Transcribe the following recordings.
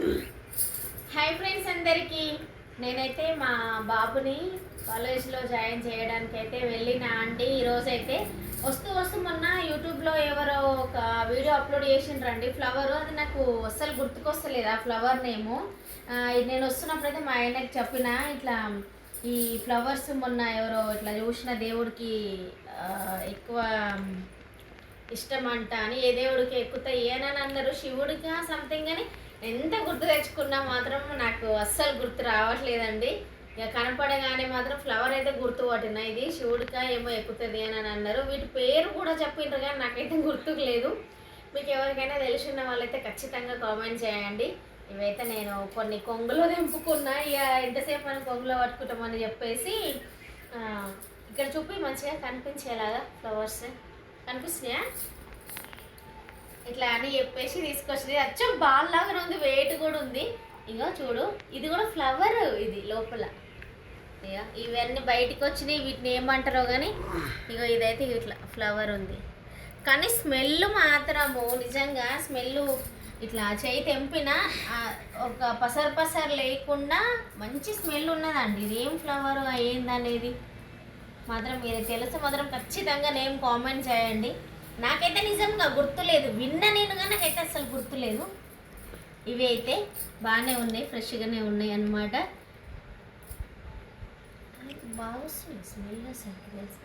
Hi friends అందరికీ, నేనైతే మా బాబుని కాలేజ్లో జాయిన్ చేయడానికి అయితే వెళ్ళినా అండి. ఈరోజు అయితే వస్తూ మొన్న యూట్యూబ్లో ఎవరో ఒక వీడియో అప్లోడ్ చేసిండ్రండి. ఫ్లవర్ అది నాకు అస్సలు గుర్తుకొస్తలేదు ఆ ఫ్లవర్ నేము. నేను వస్తున్నప్పుడైతే మా ఆయనకి చెప్పిన ఇట్లా ఈ ఫ్లవర్స్ మొన్న ఎవరో ఇట్లా చూసిన దేవుడికి ఎక్కువ ఇష్టం అంట అని, ఏ దేవుడికి ఎక్కుతాయి అని అన్నారు. శివుడికి సంథింగ్ అని ఎంత గుర్తు తెచ్చుకున్నా మాత్రం నాకు అస్సలు గుర్తు రావట్లేదండి. ఇక కనపడగానే మాత్రం ఫ్లవర్ అయితే గుర్తు పట్టిన, ఇది శివుడికా ఏమో ఎక్కుతుంది అని అన్నారు. వీటి పేరు కూడా చెప్పిండ్రు కానీ నాకైతే గుర్తుకు లేదు. మీకు ఎవరికైనా తెలిసిన వాళ్ళైతే ఖచ్చితంగా కామెంట్ చేయండి. ఇవైతే నేను కొన్ని కొంగులో తెంపుకున్నా, ఇక ఎంతసేపు మనం కొంగులో పట్టుకుంటామని చెప్పేసి ఇక్కడ చూపి మంచిగా కనిపించేలాగా ఫ్లవర్స్ కనిపిస్తున్నాయా ఇట్లా అని చెప్పేసి తీసుకొచ్చింది. అచ్చం బాల్ లాగా ఉంది, వెయిట్ కూడా ఉంది. ఇగో చూడు, ఇది కూడా ఫ్లవర్, ఇది లోపల ఇక ఇవన్నీ బయటికి వచ్చినాయి. వీటిని ఏమంటారో కానీ ఇగో ఇదైతే ఇట్లా ఫ్లవర్ ఉంది. కానీ స్మెల్ మాత్రము నిజంగా స్మెల్ ఇట్లా చేయి తెంపిన ఒక పసరు లేకుండా మంచి స్మెల్ ఉన్నదండి. ఇది ఏం ఫ్లవర్ ఏందనేది మాత్రం మీరు తెలుసు మాత్రం ఖచ్చితంగా నేమ్ కామెంట్ చేయండి. నాకైతే నిజంగా గుర్తులేదు, విన్నా నేను కానీ నాకైతే అసలు గుర్తులేదు. ఇవి అయితే బాగానే ఉన్నాయి, ఫ్రెష్గానే ఉన్నాయి అన్నమాట. బాగా వస్తుంది స్మెల్ అసలు తెలుసు.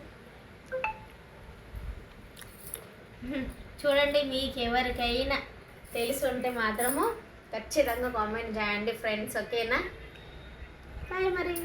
చూడండి, మీకు ఎవరికైనా తెలిసి ఉంటే మాత్రము ఖచ్చితంగా కామెంట్ చేయండి ఫ్రెండ్స్, ఓకేనా? బాయ్ మరి.